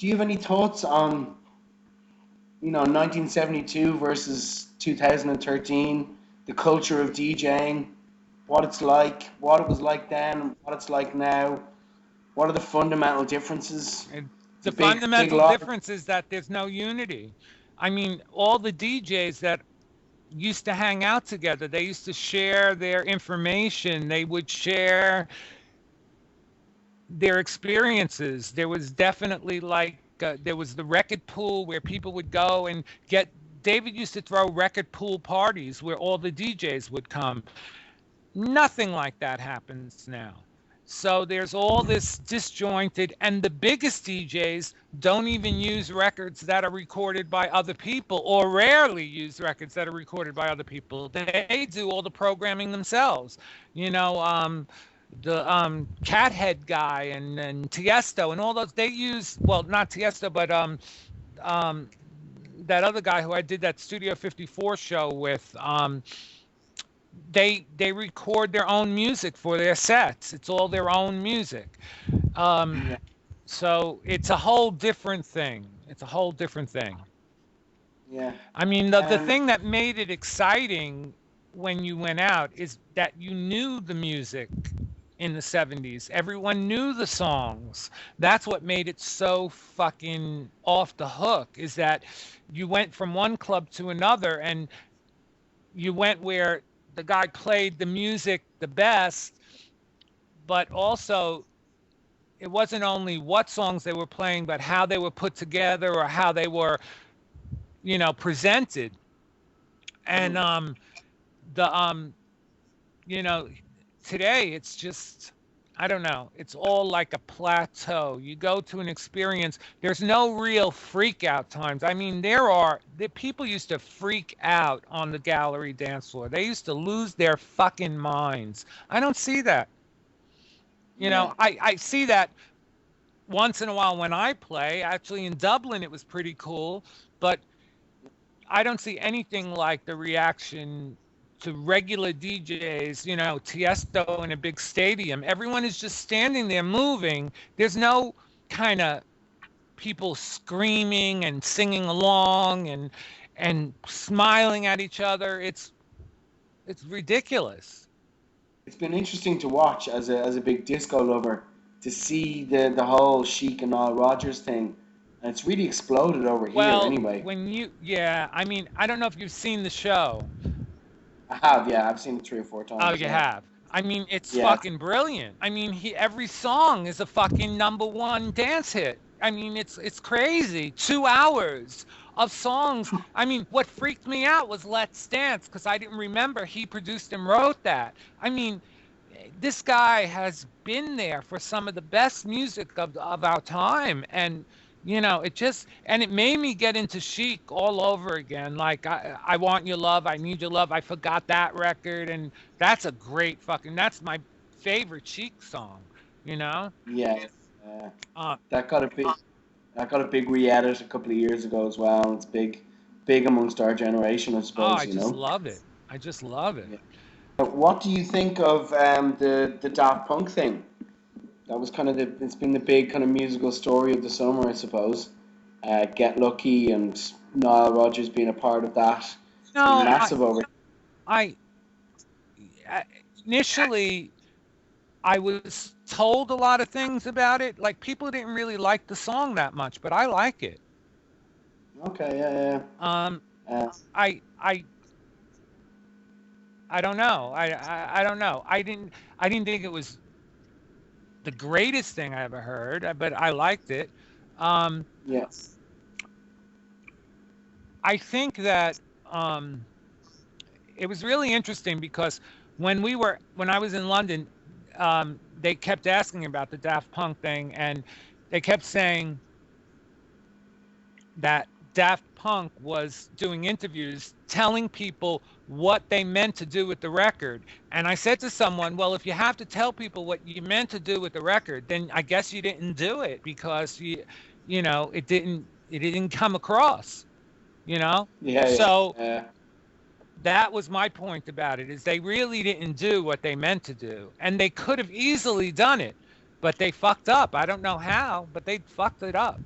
Do you have any thoughts on 1972 versus 2013, the culture of DJing, what it's like, what it was like then, what it's like now? What are the fundamental differences? And It's a the big fundamental lot. difference is that there's no unity. I mean, all the DJs that used to hang out together, they used to share their information, they would share their experiences. There was definitely like there was the record pool where people would go and get. David used to throw record pool parties where all the DJs would come. Nothing like that happens now. So there's all this disjointed, and the biggest DJs don't even use records that are recorded by other people, or rarely use records that are recorded by other people. They do all the programming themselves. You know, the Cathead guy and Tiesto and all those, they use, well, not Tiesto, but um, that other guy who I did that Studio 54 show with. They record their own music for their sets. It's all their own music. Um, Yeah, so it's a whole different thing. It's a whole different thing. yeah. I mean, the Um, thing that made it exciting when you went out is that you knew the music in the 70s. Everyone knew the songs. That's what made it so fucking off the hook, is that you went from one club to another and you went where the guy played the music the best, but also it wasn't only what songs they were playing, but how they were put together or how they were, presented. And mhm. the you know, today it's just, I don't know, it's all like a plateau. You go to an experience, there's no real freak out times. I mean, the people used to freak out on the gallery dance floor. They used to lose their fucking minds. I don't see that. Yeah, I see that once in a while when I play. Actually, in Dublin, it was pretty cool, but I don't see anything like the reaction to regular DJs, Tiesto in a big stadium. Everyone is just standing there moving. There's no kind of people screaming and singing along and smiling at each other. It's ridiculous. it's been interesting to watch as a big disco lover to see the whole Chic and all Rogers thing, and it's really exploded over here. Well, Anyway, yeah, I mean, I don't know if you've seen the show. I have, yeah, I've seen it three or four Oh, times. you Yeah, have. I mean, it's yeah, fucking brilliant. I mean, every song is a fucking number one dance hit. I mean, it's crazy. 2 hours of songs. I mean, what freaked me out was Let's Dance because I didn't remember he produced and wrote that. I mean, this guy has been there for some of the best music of our time, and it made me get into Chic all over again. Like I want your love, I need your love. I forgot that record, and that's a great fucking, that's my favorite Chic song. you know yeah. Uh, uh, that got a big that got a big re-edit a couple of years ago as well. It's big amongst our generation, I oh, suppose. I just love it. I just love it. Yeah. What do you think of the Daft Punk thing? That was kind of it's been the big kind of musical story of the summer, I suppose. Get Lucky and Nile Rodgers being a part of that. It's been no massive over. I, I initially I was told a lot of things about it. Like, people didn't really like the song that much, but I like it. Okay, yeah, Um, yeah. I don't know. I don't know. I didn't think it was the greatest thing I ever heard, but I liked it. Um, Yes. I think that it was really interesting because when I was in London, they kept asking about the Daft Punk thing, and they kept saying that Daft Punk was doing interviews telling people what they meant to do with the record. And I said to someone, well, if you have to tell people what you meant to do with the record, then I guess you didn't do it because it didn't come across, you know? Yeah, yeah, So yeah. that was my point about it, is they really didn't do what they meant to do. And they could have easily done it, but they fucked up. I don't know how, but they fucked it up.